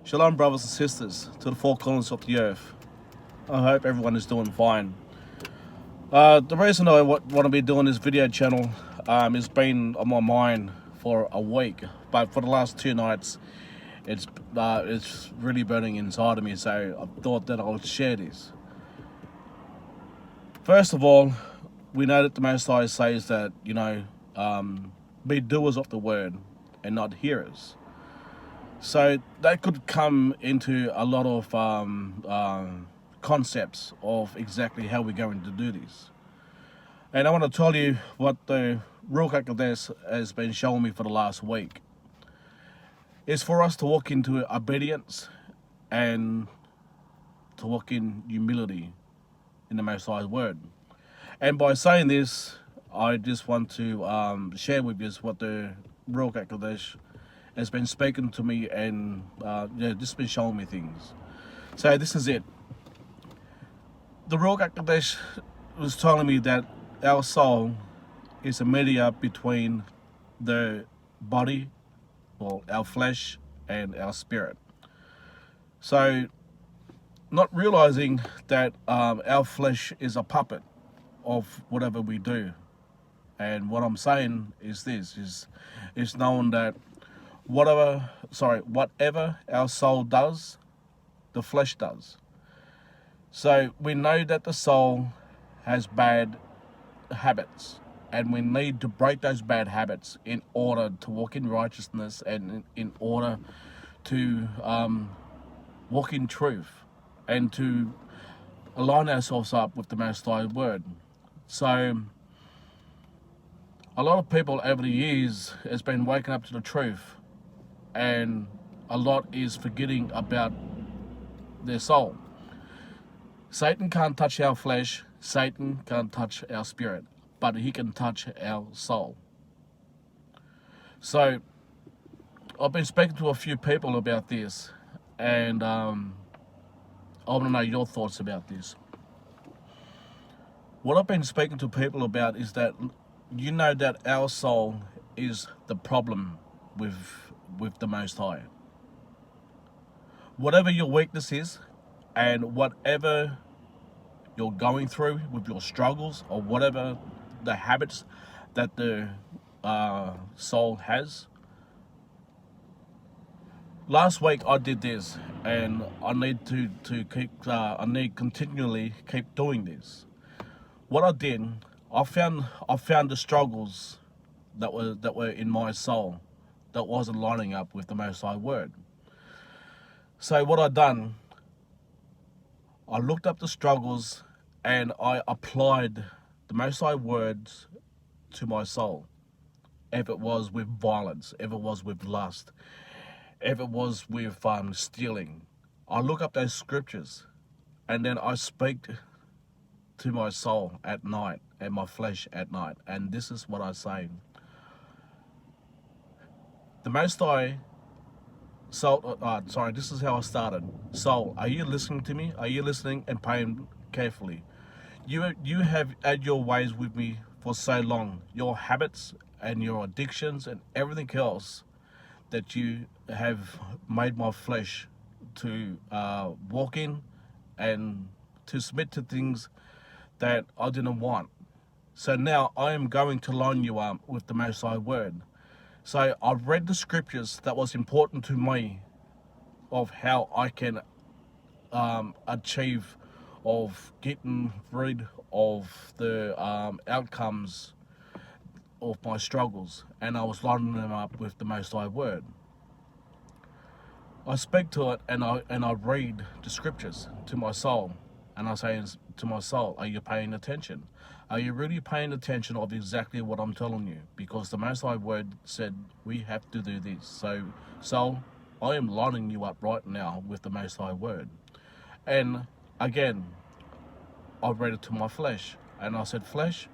Shalom, brothers and sisters, to the four corners of the earth. I hope everyone is doing fine. The reason I want to be doing this video channel has been on my mind for a week, but for the last 2 nights, it's really burning inside of me. So I thought that I would share this. First of all, we know that the Most High says that be doers of the word and not hearers. So that could come into a lot of concepts of exactly how we're going to do this. And I want to tell you what the Ruach HaKodesh has been showing me for the last week. Is for us to walk into obedience and to walk in humility in the Most High's word. And by saying this, I just want to share with you what the Ruach HaKodesh has been speaking to me and just been showing me things. So this is it. The Ruach HaKodesh was telling me that our soul is a media between the body, well, our flesh, and our spirit. So, not realizing that our flesh is a puppet of whatever we do. And what I'm saying is this, is knowing that whatever our soul does, the flesh does. So we know that the soul has bad habits, and we need to break those bad habits in order to walk in righteousness and in order to walk in truth and to align ourselves up with the Most High word. So a lot of people over the years has been waking up to the truth, and a lot is forgetting about their soul. Satan can't touch our flesh, Satan can't touch our spirit, but he can touch our soul. So I've been speaking to a few people about this, and I want to know your thoughts about this. What I've been speaking to people about is that you know that our soul is the problem with the Most High. Whatever your weakness is, and whatever you're going through with your struggles, or whatever the habits that the soul has. Last week I did this, and I need to keep. I need continually keep doing this. What I did, I found the struggles that were in my soul that wasn't lining up with the Most High word. So what I done, I looked up the struggles and I applied the Most High words to my soul. If it was with violence, if it was with lust, if it was with stealing, I look up those scriptures, and then I speak to my soul at night and my flesh at night. And this is what I say. The Most High soul, this is how I started. Soul, are you listening to me? Are you listening and paying carefully? You have had your ways with me for so long. Your habits and your addictions and everything else that you have made my flesh to walk in and to submit to things that I didn't want. So now I am going to line you up with the Most High word. So I've read the scriptures that was important to me of how I can achieve of getting rid of the outcomes of my struggles, and I was lining them up with the Most High word. I speak to it, and I read the scriptures to my soul, and I say to my soul, are you paying attention? Are you really paying attention of exactly what I'm telling you? Because the Most High word said we have to do this. So soul, I am lining you up right now with the Most High word. And again, I read it to my flesh, and I said, flesh,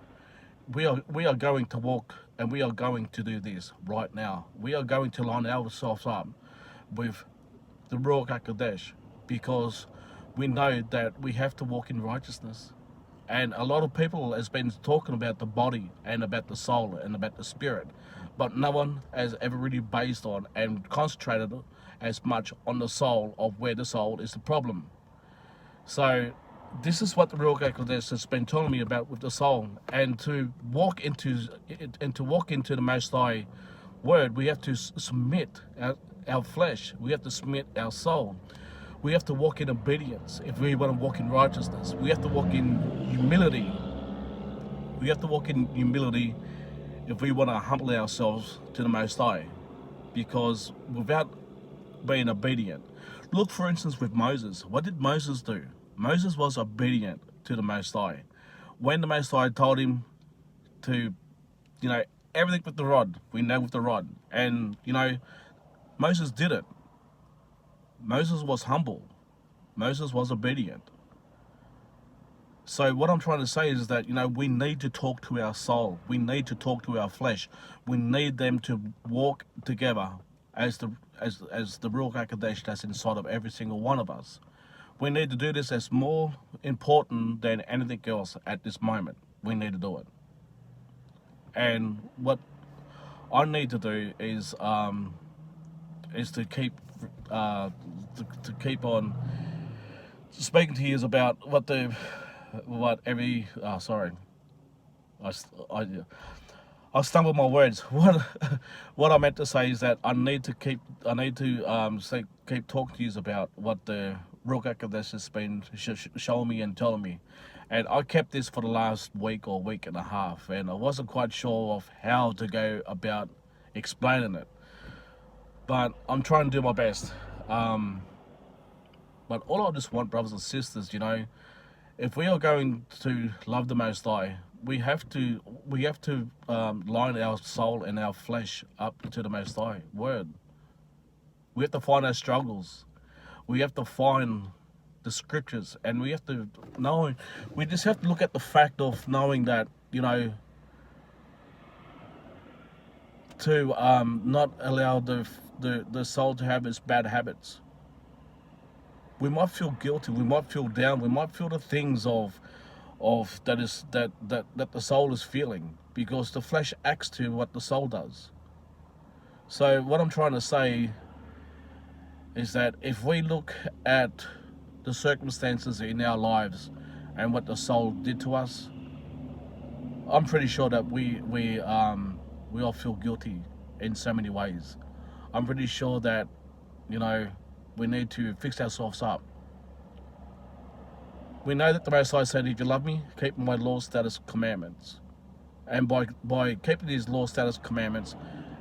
we are going to walk, and we are going to do this right now. We are going to line ourselves up with the Ruach HaKodesh, because we know that we have to walk in righteousness. And a lot of people has been talking about the body and about the soul and about the spirit, but no one has ever really based on and concentrated as much on the soul of where the soul is the problem. So this is what the Ruach HaKodesh has been telling me about with the soul, and to walk into the Most High Word, we have to submit our flesh. We have to submit our soul. We have to walk in obedience if we want to walk in righteousness. We have to walk in humility. We have to walk in humility if we want to humble ourselves to the Most High, because without being obedient, look for instance with Moses. What did Moses do? Moses was obedient to the Most High. When the Most High told him to, everything with the rod, we know with the rod, and Moses did it. Moses was humble. Moses was obedient. So what I'm trying to say is that, we need to talk to our soul. We need to talk to our flesh. We need them to walk together as the Ruach HaKodesh that's inside of every single one of us. We need to do this as more important than anything else at this moment. We need to do it. And what I need to do is to keep keep on speaking to you about I stumbled my words. What I meant to say is that I need to keep talking to you about what the Ruach HaKodesh has been showing me and telling me. And I kept this for the last week or week and a half, and I wasn't quite sure of how to go about explaining it. But I'm trying to do my best. But all I just want, brothers and sisters, if we are going to love the Most High, we have to line our soul and our flesh up to the Most High Word. We have to find our struggles. We have to find the scriptures, and we have to know. We just have to look at the fact of knowing that to not allow the soul to have its bad habits. We might feel guilty, we might feel down, we might feel the things of that the soul is feeling, because the flesh acts to what the soul does. So what I'm trying to say is that if we look at the circumstances in our lives and what the soul did to us, I'm pretty sure that we all feel guilty in so many ways. I'm pretty sure that we need to fix ourselves up. We know that the Most High said, if you love me, keep my law, status, commandments. And by keeping these law, status, commandments,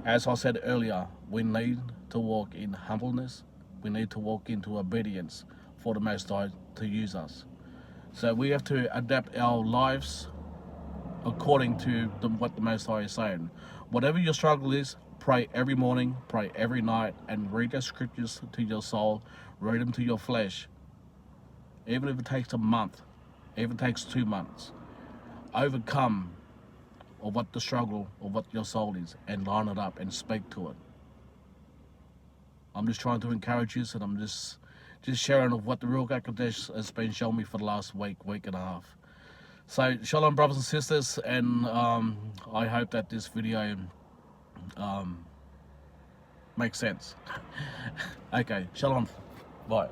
as I said earlier, we need to walk in humbleness. We need to walk into obedience for the Most High to use us. So we have to adapt our lives according to what the Most High is saying. Whatever your struggle is, pray every morning, pray every night, and read the scriptures to your soul, read them to your flesh. Even if it takes a month, even if it takes 2 months, overcome or what the struggle or what your soul is, and line it up and speak to it. I'm just trying to encourage you, and I'm just sharing of what the Ruach HaKodesh has been showing me for the last week and a half. So shalom, brothers and sisters, and I hope that this video makes sense. Okay, shalom, bye.